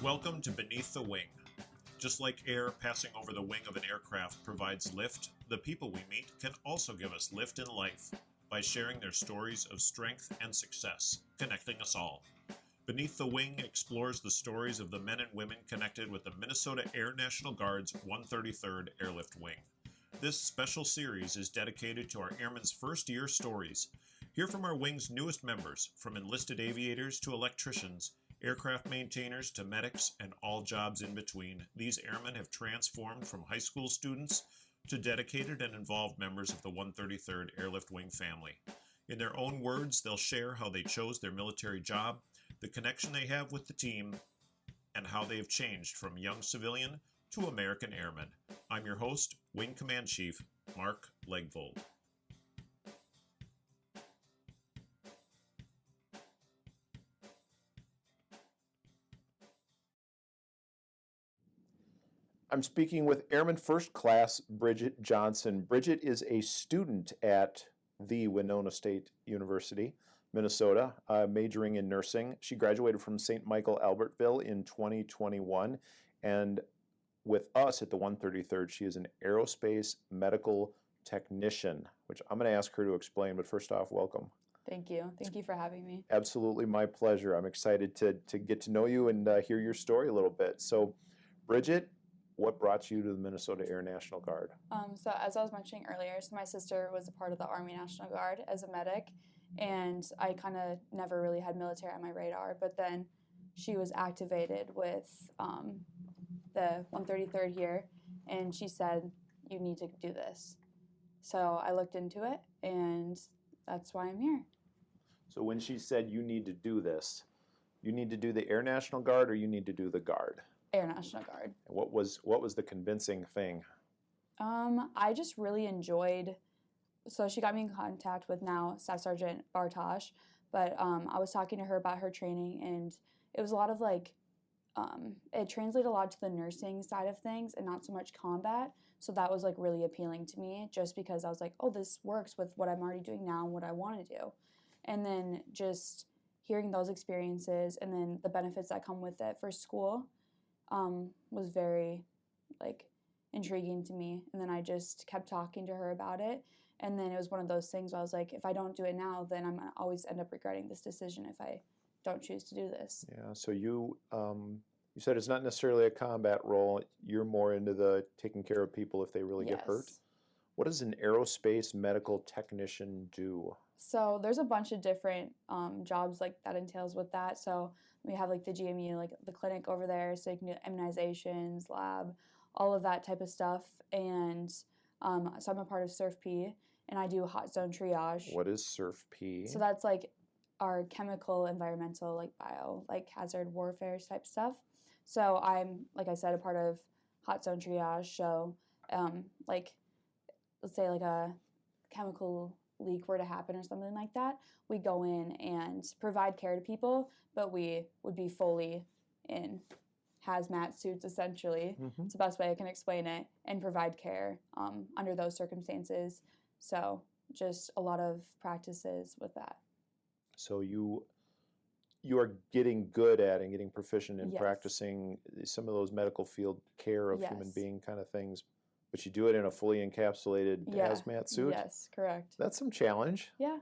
Welcome to Beneath the Wing. Just like air passing over the wing of an aircraft provides lift, the people we meet can also give us lift in life by sharing their stories of strength and success, connecting us all. Beneath the Wing explores the stories of the men and women connected with the Minnesota Air National Guard's 133rd Airlift Wing. This special series is dedicated to our airmen's first-year stories. Hear from our wing's newest members, from enlisted aviators to electricians, aircraft maintainers to medics, and all jobs in between. These airmen have transformed from high school students to dedicated and involved members of the 133rd Airlift Wing family. In their own words, they'll share how they chose their military job, the connection they have with the team, and how they have changed from young civilian to American airman. I'm your host, Wing Command Chief Mark Legvold. I'm speaking with Airman First Class Bridget Johnson. Bridget is a student at the Winona State University, Minnesota, majoring in nursing. She graduated from St. Michael Albertville in 2021, and with us at the 133rd, she is an aerospace medical technician, which I'm going to ask her to explain, but first off, welcome. Thank you. Thank you for having me. Absolutely my pleasure. I'm excited to get to know you and hear your story a little bit. So, Bridget, what brought you to the Minnesota Air National Guard? So as I was mentioning earlier, my sister was a part of the Army National Guard as a medic, and I kind of never really had military on my radar, but then she was activated with the 133rd here, and she said, you need to do this. So I looked into it, and that's why I'm here. So when she said you need to do this, you need to do the Air National Guard or you need to do the Guard? Air National Guard. What was the convincing thing? I just really enjoyed. So she got me in contact with now Staff Sergeant Bartosh, but I was talking to her about her training, and it was a lot of it translated a lot to the nursing side of things and not so much combat. So that was really appealing to me, just because I was like, oh, this works with what I'm already doing now and what I want to do. And then just hearing those experiences and then the benefits that come with it for school was very intriguing to me. And then I just kept talking to her about it. And then it was one of those things where I was like, if I don't do it now, then I'm going to always end up regretting this decision if I don't choose to do this. Yeah, so you said it's not necessarily a combat role. You're more into the taking care of people if they really get hurt. What does an aerospace medical technician do? So there's a bunch of different jobs that entails with that. So we have the GMU, the clinic over there, so you can do immunizations, lab, all of that type of stuff. And so I'm a part of SURF-P, and I do hot zone triage. What is SURF-P? So that's our chemical, environmental, bio, hazard warfare type stuff. So I'm, like I said, a part of hot zone triage. So let's say a chemical leak were to happen or something like that, we go in and provide care to people, but we would be fully in hazmat suits, essentially. Mm-hmm. It's the best way I can explain it, and provide care under those circumstances. So just a lot of practices with that. So you are getting good at and getting proficient in Yes. practicing some of those medical field care of Yes. human being kind of things, but you do it in a fully encapsulated hazmat suit? Yes, correct. That's some challenge. Yeah.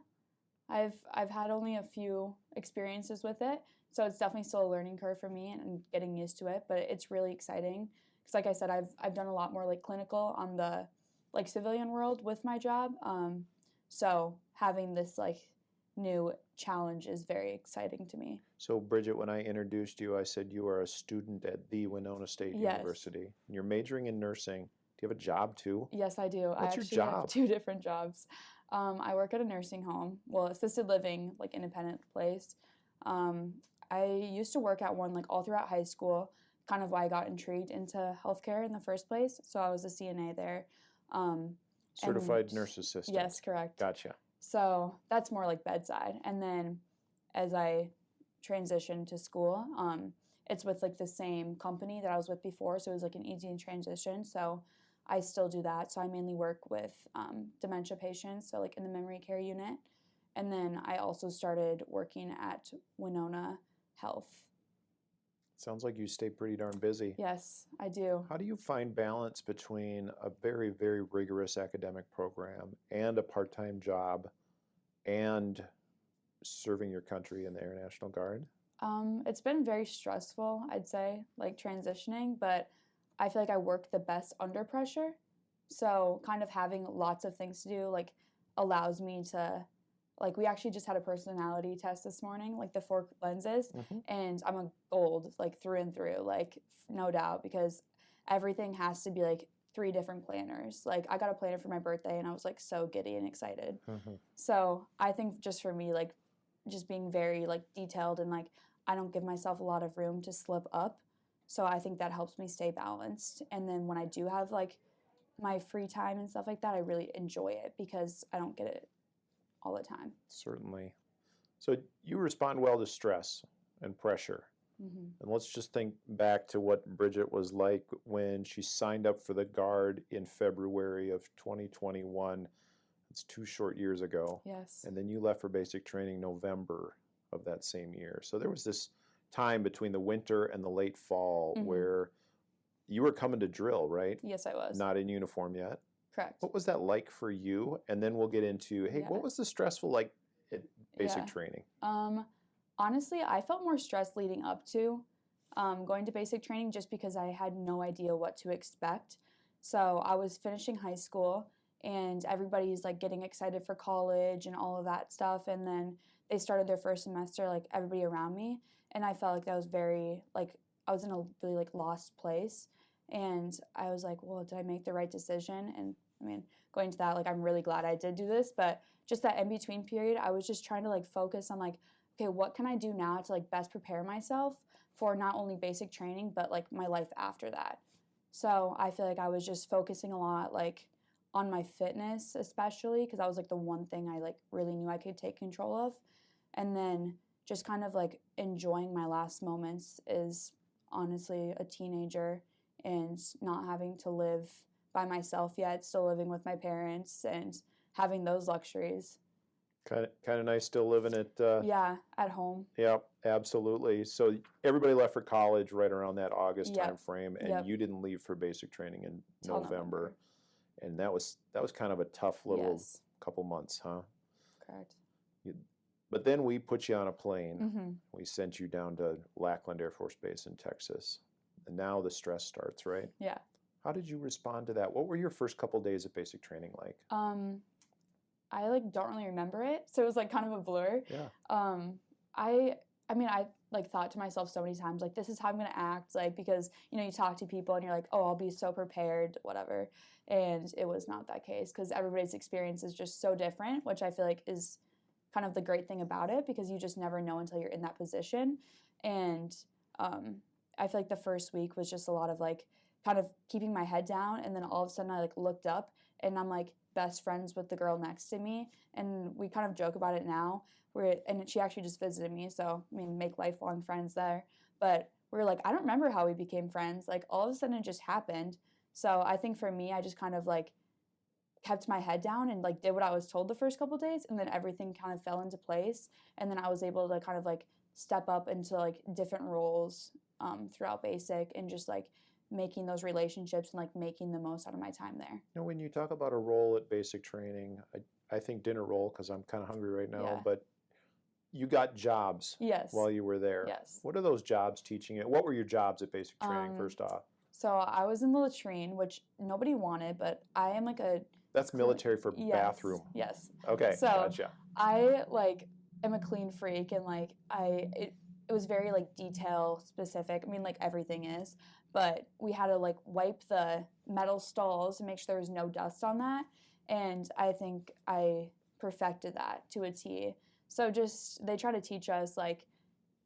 I've had only a few experiences with it, so it's definitely still a learning curve for me and getting used to it, but it's really exciting because, like I said, I've done a lot more clinical on the civilian world with my job. So having this new challenge is very exciting to me. So, Bridget, when I introduced you, I said you are a student at the Winona State University. And you're majoring in nursing. Do you have a job too? Yes, I do. What's I your actually job? have 2 different jobs. I work at a nursing home, assisted living, independent place. I used to work at one all throughout high school, kind of why I got intrigued into healthcare in the first place. So I was a CNA there. Certified nurse assistant. Yes, correct. Gotcha. So that's more bedside. And then as I transitioned to school, it's with the same company that I was with before, so it was an easy transition. So I still do that. So I mainly work with dementia patients, so in the memory care unit. And then I also started working at Winona Health. Sounds like you stay pretty darn busy. Yes, I do. How do you find balance between a very, very rigorous academic program and a part-time job and serving your country in the Air National Guard? It's been very stressful, I'd say, like transitioning, but I feel like I work the best under pressure. So kind of having lots of things to do like allows me to like we actually just had a personality test this morning, like the 4 lenses, and I'm a gold like through and through, like no doubt, because everything has to be like 3 different planners. Like I got a planner for my birthday and I was like so giddy and excited. So I think just for me, like just being very like detailed and like I don't give myself a lot of room to slip up. So I think that helps me stay balanced. And then when I do have like my free time and stuff like that, I really enjoy it because I don't get it all the time. Certainly. So you respond well to stress and pressure. And let's just think back to what Bridget was like when she signed up for the Guard in February of 2021. It's 2 short years ago. Yes. And then you left for basic training November of that same year. So there was this time between the winter and the late fall where you were coming to drill, right? Yes, I was. Not in uniform yet. Correct. What was that like for you? And then we'll get into, hey, what was the stressful like at basic training? Honestly, I felt more stressed leading up to going to basic training just because I had no idea what to expect. So I was finishing high school and everybody's like getting excited for college and all of that stuff. And then they started their first semester, like everybody around me. And I felt like that was very, like, I was in a really like lost place. And I was like, well, did I make the right decision? And I mean, going to that, like, I'm really glad I did do this. But just that in between period, I was just trying to like focus on like, okay, what can I do now to like best prepare myself for not only basic training, but like my life after that. So I feel like I was just focusing a lot like on my fitness, especially because that was like the one thing I like really knew I could take control of. And then just kind of like enjoying my last moments is honestly a teenager and not having to live by myself yet, still living with my parents and having those luxuries. Kind of nice still living at At home. Yeah, absolutely. So everybody left for college right around that August Yep. time frame, and you didn't leave for basic training in Till November. And that was kind of a tough little couple months, huh? Correct. But then we put you on a plane. We sent you down to Lackland Air Force Base in Texas. And now the stress starts, right? Yeah. How did you respond to that? What were your first couple days of basic training like? I like don't really remember it, so it was like kind of a blur. Yeah. I mean, I like thought to myself so many times, like, this is how I'm gonna act, like, because you know you talk to people and you're like, oh, I'll be so prepared, whatever, and it was not that case because everybody's experience is just so different, which I feel like is kind of the great thing about it because you just never know until you're in that position, and I feel like the first week was just a lot of like kind of keeping my head down, and then all of a sudden I like looked up and I'm like best friends with the girl next to me, and we kind of joke about it now. And she actually just visited me, so I mean, make lifelong friends there. But we're like, I don't remember how we became friends. Like all of a sudden, it just happened. So I think for me, I just kind of like kept my head down and like did what I was told the first couple days, and then everything kind of fell into place. And then I was able to kind of like step up into like different roles throughout basic and just like making those relationships and like making the most out of my time there. You know, when you talk about a role at basic training, I think dinner roll because I'm kind of hungry right now, but you got jobs while you were there. Yes. What are those jobs teaching you? What were your jobs at basic training first off? So I was in the latrine, which nobody wanted, but I am like a... That's military for bathroom. Yes. Okay, so gotcha. I like am a clean freak and like it was very like detail specific. I mean, like everything is, but we had to like wipe the metal stalls and make sure there was no dust on that. And I think I perfected that to a T. So just, they try to teach us like,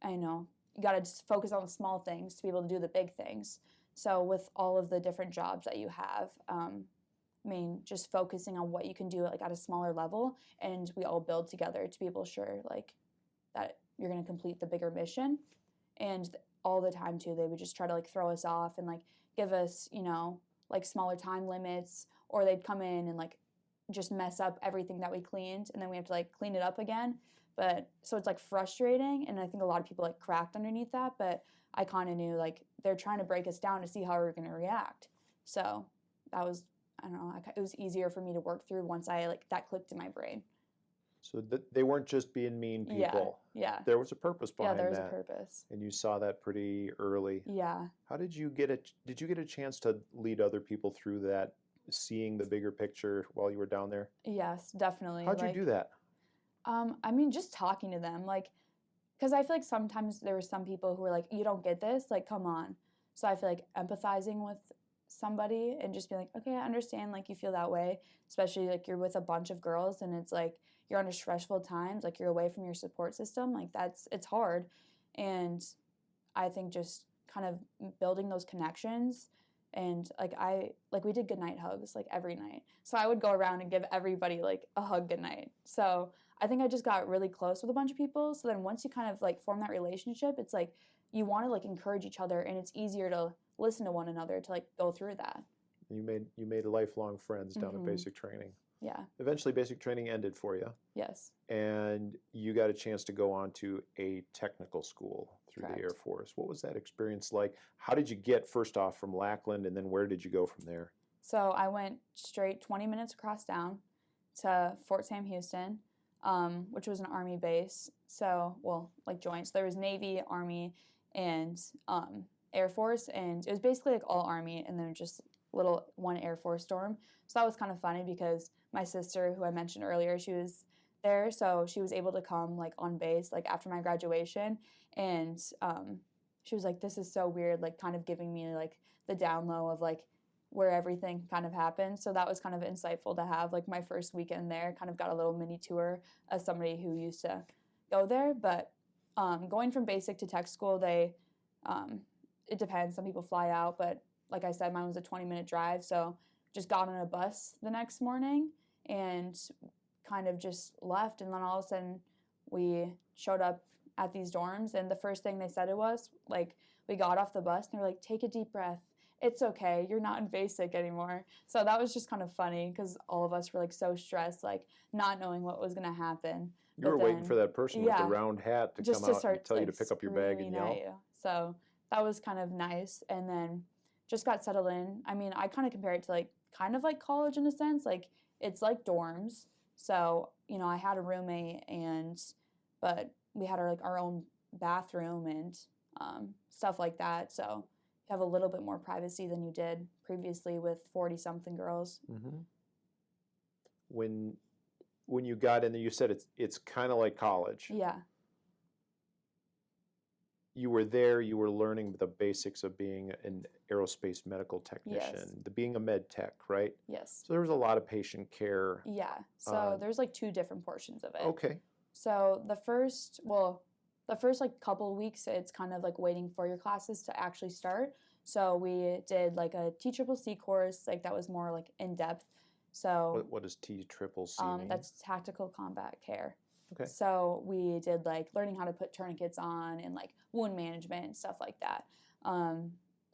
I know, you got to just focus on the small things to be able to do the big things. So with all of the different jobs that you have, I mean, just focusing on what you can do like at a smaller level, and we all build together to be able to sure like that you're going to complete the bigger mission. And all the time too, they would just try to like throw us off and like give us, you know, like smaller time limits, or they'd come in and like just mess up everything that we cleaned, and then we have to like clean it up again. But so it's like frustrating, and I think a lot of people like cracked underneath that, but I kind of knew like they're trying to break us down to see how we're going to react. So that was, I don't know, it was easier for me to work through once I like that clicked in my brain. So they weren't just being mean people. Yeah. There was a purpose behind Yeah, there was that. a purpose. And you saw that pretty early. Yeah. How did you get did you get a chance to lead other people through that, seeing the bigger picture while you were down there? Yes, definitely. How'd you do that? I mean, just talking to them, like, because I feel like sometimes there were some people who were like, you don't get this, like, come on. So I feel like empathizing with somebody and just be like, okay, I understand, like, you feel that way, especially like you're with a bunch of girls and it's like you're under stressful times, like you're away from your support system, like it's hard. And I think just kind of building those connections, and like we did goodnight hugs like every night. So I would go around and give everybody like a hug goodnight. So I think I just got really close with a bunch of people. So then once you kind of like form that relationship, it's like you want to like encourage each other, and it's easier to listen to one another to like go through that. You made lifelong friends down at Mhm. basic training. Yeah. Eventually, basic training ended for you, Yes. and you got a chance to go on to a technical school through Correct. the Air Force. What was that experience like? How did you get first off from Lackland, and then where did you go from there? So I went straight 20 minutes across town to Fort Sam Houston, which was an Army base. So, well, like joint. So there was Navy, Army, and Air Force, and it was basically like all Army, and then just little one Air Force dorm. So that was kind of funny because my sister, who I mentioned earlier, she was there, so she was able to come like on base like after my graduation, and she was like, "This is so weird," like kind of giving me like the down low of like where everything kind of happened. So that was kind of insightful to have. Like my first weekend there, kind of got a little mini tour as somebody who used to go there. But going from basic to tech school, it depends. Some people fly out, but like I said, mine was a 20-minute drive. So just got on a bus the next morning and kind of just left. And then all of a sudden we showed up at these dorms, and the first thing they said to us, like, we got off the bus and they were like, take a deep breath. It's okay. You're not in basic anymore. So that was just kind of funny because all of us were like so stressed, like not knowing what was going to happen. You were waiting for that person with the round hat to just come to out start and tell you like to pick up your bag and screaming yell. at you. So that was kind of nice. And then just got settled in. I mean, I kind of compare it to like kind of like college in a sense. Like it's like dorms. So, you know, I had a roommate, but we had our own bathroom and stuff like that. So you have a little bit more privacy than you did previously with 40-something girls. Mm-hmm. When you got in there, you said it's kind of like college. Yeah. You were there, you were learning the basics of being an aerospace medical technician, Yes. being a med tech, right? Yes. So there was a lot of patient care. Yeah. So there's like two different portions of it. Okay. So the first like couple weeks, it's kind of like waiting for your classes to actually start. So we did like a TCCC course, like that was more like in depth. So What does TCCC mean? that's tactical combat care. Okay. So we did like learning how to put tourniquets on and like wound management and stuff like that.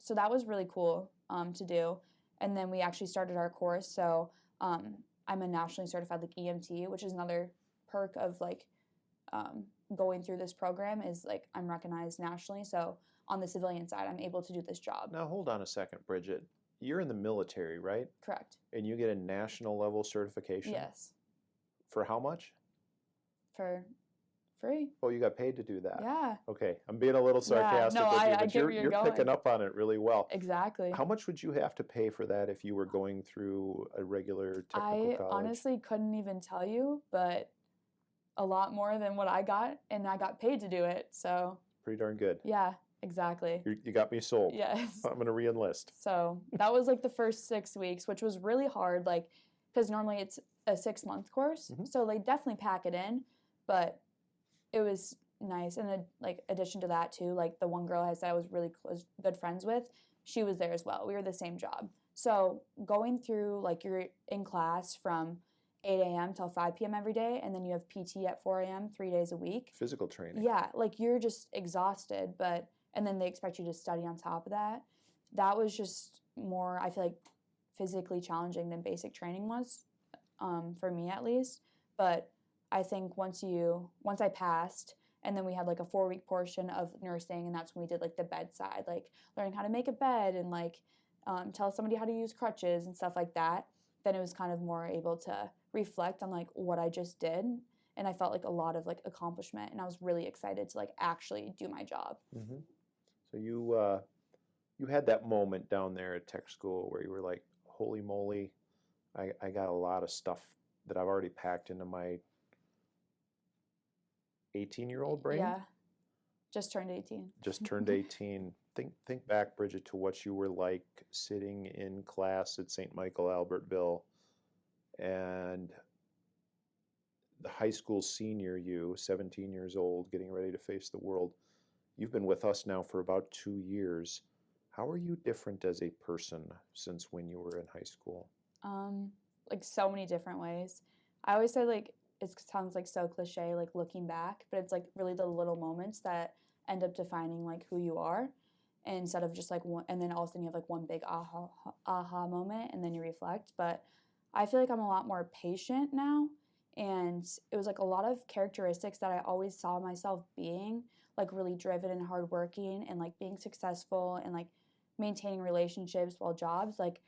So that was really cool to do. And then we actually started our course. So I'm a nationally certified like EMT, which is another perk of like going through this program is like I'm recognized nationally. So on the civilian side, I'm able to do this job. Now hold on a second, Bridget. You're in the military, right? Correct. And you get a national level certification? Yes. For how much? For free. Oh, you got paid to do that? Yeah. Okay, I'm being a little sarcastic no, with you, I but get where you're you're going. picking up on it really well. Exactly. How much would you have to pay for that if you were going through a regular technical I college? honestly couldn't even tell you, but a lot more than what I got, and I got paid to do it. So Pretty darn good. yeah, exactly. You got me sold. Yes. I'm going to re-enlist. So that was like the first 6 weeks, which was really hard, like because normally it's a 6-month course, Mhm. so they definitely pack it in, but it was nice. And like addition to that too, like the one girl I said I was really good friends with, she was there as well. We were the same job. So going through like you're in class from 8 a.m. till 5 p.m. every day, and then you have PT at 4 a.m. 3 days a week. Physical training. Yeah, like you're just exhausted, and then they expect you to study on top of that. That was just more, I feel like, physically challenging than basic training was, for me at least. But I think once I passed, and then we had like a 4-week portion of nursing, and that's when we did like the bedside, like learning how to make a bed and like tell somebody how to use crutches and stuff like that. Then it was kind of more able to reflect on like what I just did, and I felt like a lot of like accomplishment, and I was really excited to like actually do my job. Mm-hmm. So you had that moment down there at tech school where you were like, holy moly, I got a lot of stuff that I've already packed into my 18-year-old brain. Yeah, just turned 18. Just turned 18. Think back, Bridget, to what you were like sitting in class at St. Michael Albertville, and the high school senior you, 17 years old, getting ready to face the world. You've been with us now for about 2 years. How are you different as a person since when you were in high school? Like so many different ways. I always say like it sounds like so cliche, like looking back, but it's like really the little moments that end up defining like who you are, and instead of just like one, and then all of a sudden you have like one big aha moment, and then you reflect. But I feel like I'm a lot more patient now, and it was like a lot of characteristics that I always saw myself being, like really driven and hardworking, and like being successful, and like maintaining relationships while jobs. Like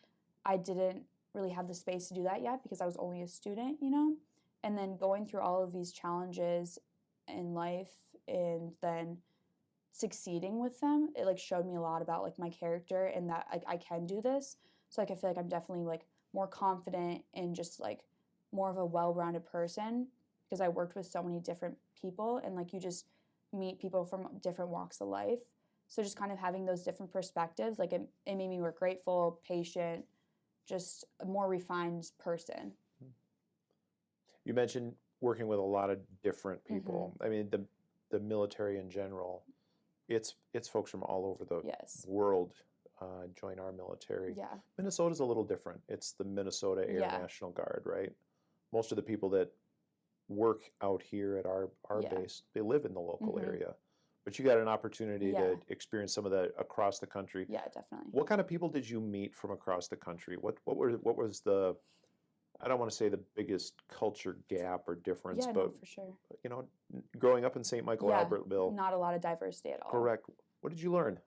I didn't really have the space to do that yet because I was only a student, you know? And then going through all of these challenges in life and then succeeding with them, it like showed me a lot about like my character and that like I can do this. So like I feel like I'm definitely like more confident and just like more of a well-rounded person because I worked with so many different people, and like you just meet people from different walks of life. So just kind of having those different perspectives, like it made me more grateful, patient, just a more refined person. You mentioned working with a lot of different people. I mean, the military in general, it's folks from all over the Yes. world join our military. Yeah. Minnesota's a little different. It's the Minnesota Air Yeah. National Guard, right? Most of the people that work out here at our Yeah. base, they live in the local Mhm. area. But you got an opportunity Yeah. to experience some of that across the country. Yeah, definitely. What kind of people did you meet from across the country? What was the, I don't want to say the biggest culture gap or difference, Yeah, but no, for sure. you know, growing up in St. Michael Yeah, Albertville, not a lot of diversity at all. correct. What did you learn?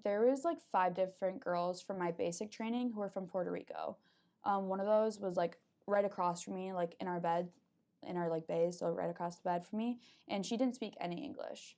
There was like 5 different girls from my basic training who were from Puerto Rico. One of those was like right across from me, like in our bed, in our like bays, so right across the bed from me, and she didn't speak any English.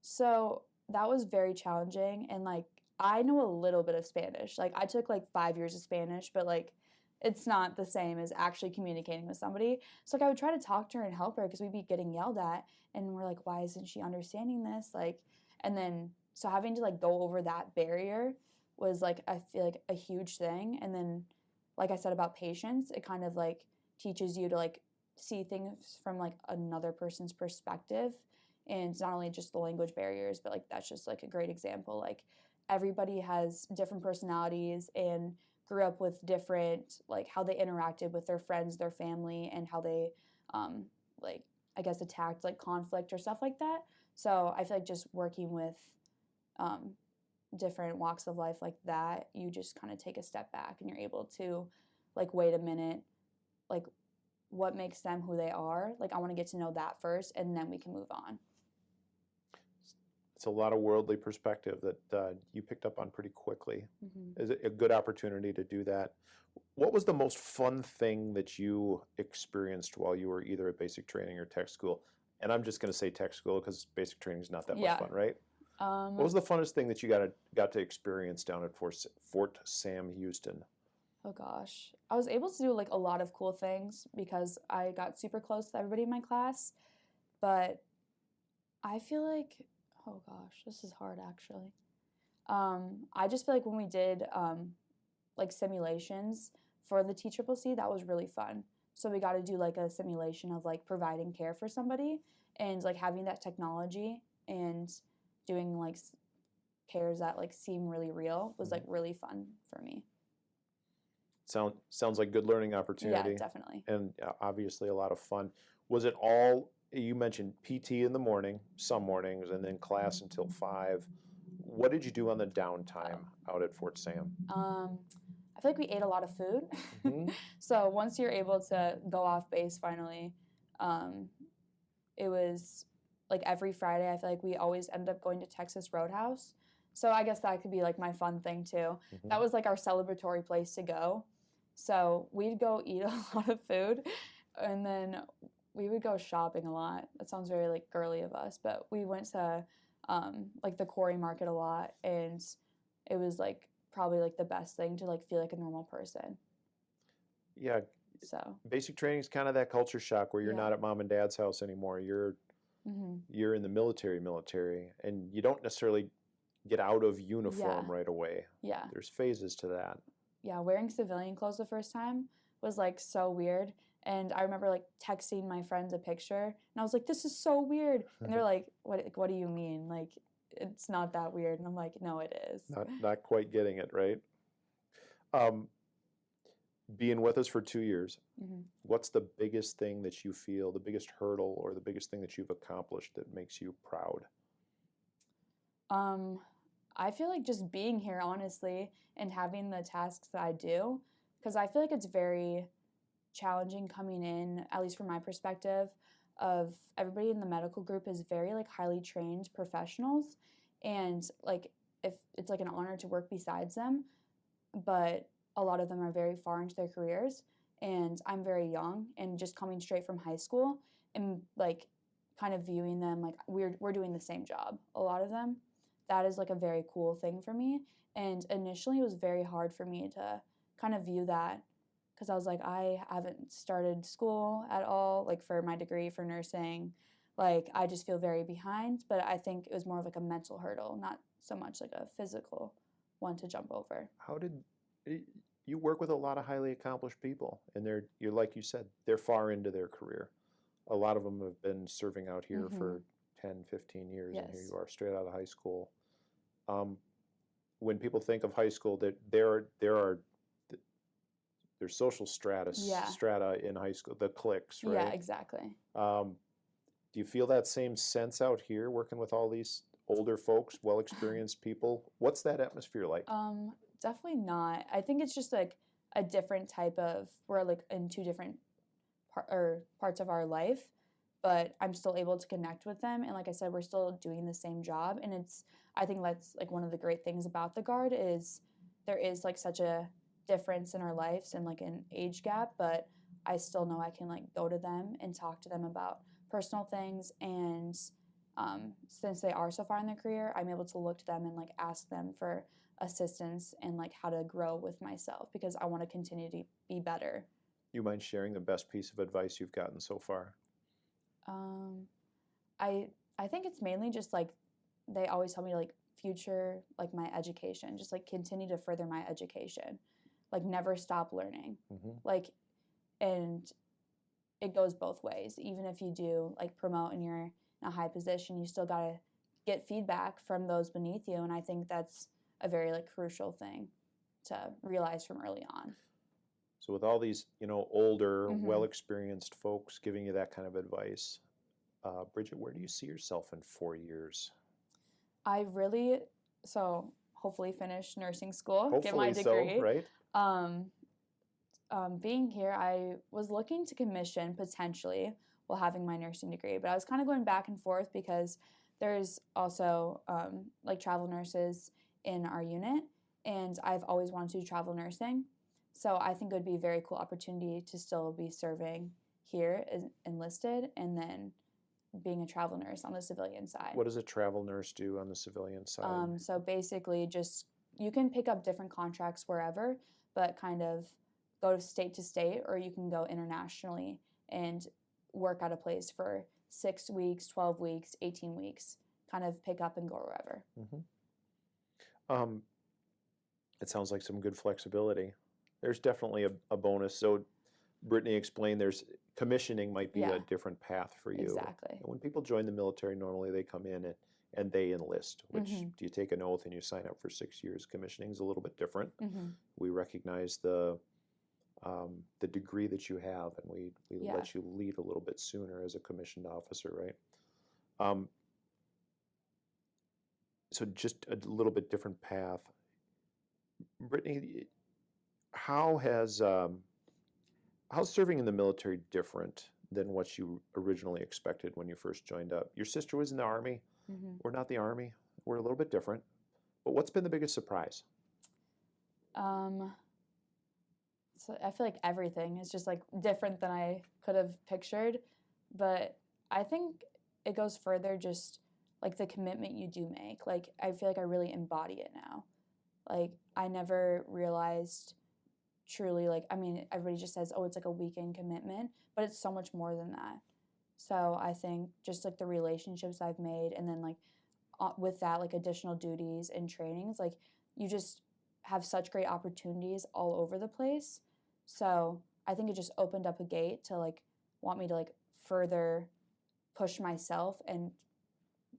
So that was very challenging, and like I know a little bit of Spanish. Like I took like 5 years of Spanish, but like it's not the same as actually communicating with somebody. So like I would try to talk to her and help her because we'd be getting yelled at, and we're like, why isn't she understanding this? Like, and then so having to like go over that barrier was like I feel like a huge thing. And then like I said about patience, it kind of like teaches you to like see things from like another person's perspective, and it's not only just the language barriers, but like that's just like a great example. Like everybody has different personalities and grew up with different, like how they interacted with their friends, their family, and how they like I guess attacked like conflict or stuff like that. So I feel like just working with different walks of life like that, you just kind of take a step back and you're able to like wait a minute, like what makes them who they are. Like I want to get to know that first, and then we can move on. It's a lot of worldly perspective that you picked up on pretty quickly. Is it a good opportunity to do that? What was the most fun thing that you experienced while you were either at basic training or tech school? And I'm just going to say tech school because basic training is not that much fun, right? What was the funnest thing that you got to experience down at Fort Sam Houston? Oh gosh, I was able to do like a lot of cool things because I got super close to everybody in my class, but I feel like, oh gosh, this is hard actually. I just feel like when we did like simulations for the TCCC, that was really fun. So we got to do like a simulation of like providing care for somebody, and like having that technology and doing like cares that like seem really real was like really fun for me. Sounds like good learning opportunity. Yeah, definitely. And obviously a lot of fun. Was it all, you mentioned PT in the morning, some mornings, and then class until 5. What did you do on the downtime out at Fort Sam? I feel like we ate a lot of food. So once you're able to go off base finally, It was like every Friday. I feel like we always ended up going to Texas Roadhouse. So I guess that could be like my fun thing too. That was like our celebratory place to go. So we'd go eat a lot of food, and then we would go shopping a lot. That sounds very like girly of us, but we went to like the Quarry Market a lot, and it was like probably like the best thing to like feel like a normal person. Yeah, So basic training is kind of that culture shock where you're Yeah. not at mom and dad's house anymore. You're in the military, and you don't necessarily get out of uniform Yeah. right away. yeah, There's phases to that. yeah. Wearing civilian clothes the first time was like so weird. And I remember like texting my friends a picture, and I was like, "This is so weird." And they're like, What do you mean? Like, it's not that weird." And I'm like, "No, it is." Not quite getting it right. Um, being with us for 2 years, Mhm. what's the biggest thing that you feel, the biggest hurdle, or the biggest thing that you've accomplished that makes you proud? I feel like just being here, honestly, and having the tasks that I do, because I feel like it's very challenging coming in, at least from my perspective, of everybody in the medical group is very like highly trained professionals, and like if it's like an honor to work besides them, but a lot of them are very far into their careers, and I'm very young and just coming straight from high school, and like kind of viewing them like we're doing the same job, a lot of them. That is like a very cool thing for me, and initially it was very hard for me to kind of view that, because I was like, I haven't started school at all, like for my degree for nursing. Like, I just feel very behind, but I think it was more of like a mental hurdle, not so much like a physical one to jump over. How did you work with a lot of highly accomplished people, and you're like you said, they're far into their career. A lot of them have been serving out here for 10, 15 years, and here Yes. you are straight out of high school. When people think of high school, that there's social Yeah. strata in high school, the cliques, Yeah, right? exactly. Do you feel that same sense out here working with all these older folks, well-experienced people? What's that atmosphere like? Definitely not. I think it's just like a different type of, we're like in two different parts of our life, but I'm still able to connect with them. And like I said, we're still doing the same job. And I think that's like one of the great things about the Guard is there is like such a difference in our lives and like an age gap, but I still know I can like go to them and talk to them about personal things. And since they are so far in their career, I'm able to look to them and like ask them for assistance and like how to grow with myself, because I want to continue to be better. You mind sharing the best piece of advice you've gotten so far? I think it's mainly just like they always tell me like future like my education, just like continue to further my education, like never stop learning. Like, and it goes both ways. Even if you do like promote and you're in a high position, you still got to get feedback from those beneath you, and I think that's a very like crucial thing to realize from early on. So with all these, older, well-experienced folks giving you that kind of advice, Bridget, where do you see yourself in 4 years? So hopefully finish nursing school, Hopefully get my degree. so, right? Being here, I was looking to commission potentially while having my nursing degree, but I was kind of going back and forth because there's also like travel nurses in our unit, and I've always wanted to do travel nursing. So I think it would be a very cool opportunity to still be serving here as enlisted and then being a travel nurse on the civilian side. What does a travel nurse do on the civilian side? So basically just you can pick up different contracts wherever, but kind of go to state, or you can go internationally and work at a place for 6 weeks, 12 weeks, 18 weeks, kind of pick up and go wherever. It sounds like some good flexibility. There's definitely a bonus. So Brittany explained there's commissioning might be a different path for you. Exactly. And when people join the military, normally they come in and they enlist, which do you take an oath and you sign up for 6 years. Commissioning is a little bit different. We recognize the degree that you have, and we let you leave a little bit sooner as a commissioned officer, right? So just a little bit different path. Brittany, how's serving in the military different than what you originally expected when you first joined up. Your sister was in the Army. Mm-hmm. We're not the Army. We're a little bit different. But what's been the biggest surprise? So I feel like everything is just like different than I could have pictured, but I think it goes further just like the commitment you do make. Like I feel like I really embody it now. Like I never realized truly like I mean everybody just says oh it's like a weekend commitment, but it's so much more than that. So I think just like the relationships I've made and then like with that like additional duties and trainings like you just have such great opportunities all over the place. So I think it just opened up a gate to like want me to like further push myself and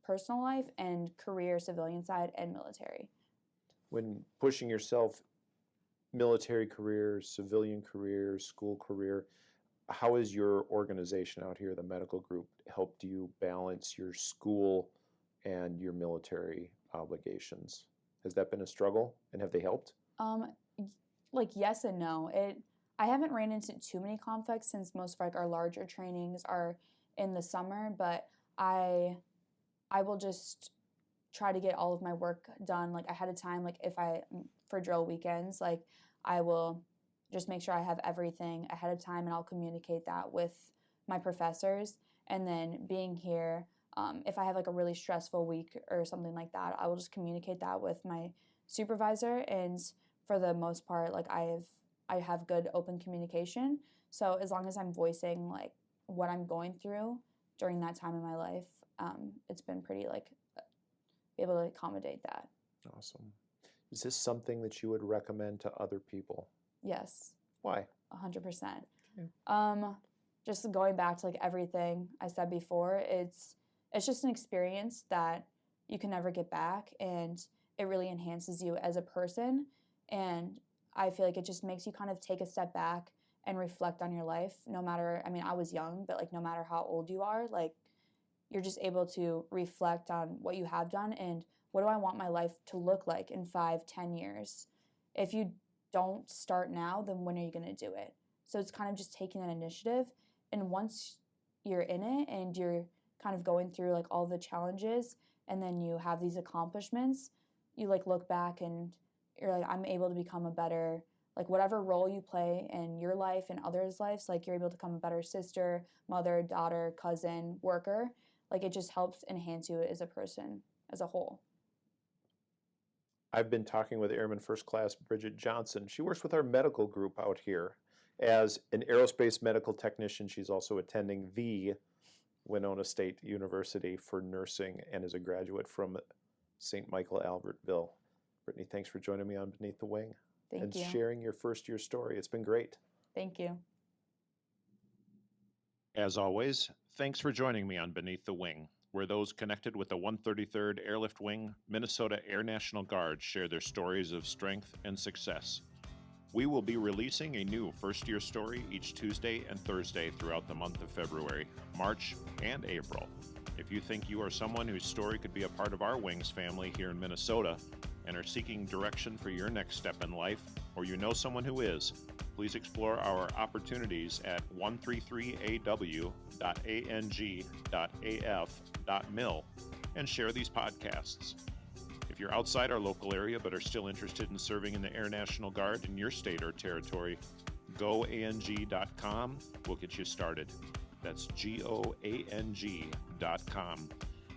personal life and career, civilian side and military. When pushing yourself, military career, civilian career, school career, how has your organization out here, the medical group, helped you balance your school and your military obligations? Has that been a struggle, and have they helped? Like yes and no. I haven't ran into too many conflicts since most of like our larger trainings are in the summer, but I will just try to get all of my work done like ahead of time. Like if for drill weekends, like I will just make sure I have everything ahead of time and I'll communicate that with my professors. And then being here, if I have like a really stressful week or something like that, I will just communicate that with my supervisor. And for the most part, like I have good open communication. So as long as I'm voicing like what I'm going through during that time in my life, it's been pretty like be able to accommodate that. Awesome. Is this something that you would recommend to other people? Yes. Why? 100%. Okay. Just going back to like everything I said before, it's just an experience that you can never get back, and it really enhances you as a person. And I feel like it just makes you kind of take a step back and reflect on your life. No matter, I mean, I was young, but like no matter how old you are, like you're just able to reflect on what you have done and what do I want my life to look like in 5-10 years. If you don't start now, then when are you going to do it? So it's kind of just taking that initiative. And once you're in it and you're kind of going through like all the challenges and then you have these accomplishments, you like look back and you're like, I'm able to become a better, like whatever role you play in your life and others' lives, like you're able to become a better sister, mother, daughter, cousin, worker. Like it just helps enhance you as a person as a whole. I've been talking with Airman First Class Bridget Johnson. She works with our medical group out here. As an aerospace medical technician, she's also attending the Winona State University for nursing and is a graduate from St. Michael Albertville. Brittany, thanks for joining me on Beneath the Wing Thank you. Sharing your first year story. It's been great. Thank you. As always, thanks for joining me on Beneath the Wing, where those connected with the 133rd Airlift Wing, Minnesota Air National Guard share their stories of strength and success. We will be releasing a new first-year story each Tuesday and Thursday throughout the month of February, March, and April. If you think you are someone whose story could be a part of our Wings family here in Minnesota and are seeking direction for your next step in life, or you know someone who is, please explore our opportunities at 133aw.ang.af.mil and share these podcasts. If you're outside our local area but are still interested in serving in the Air National Guard in your state or territory, goang.com will get you started. That's goang.com.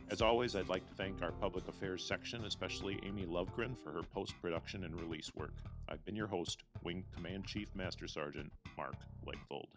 As always, I'd like to thank our public affairs section, especially Amy Lovegren, for her post-production and release work. I've been your host, Wing Command Chief Master Sergeant Mark Legvold.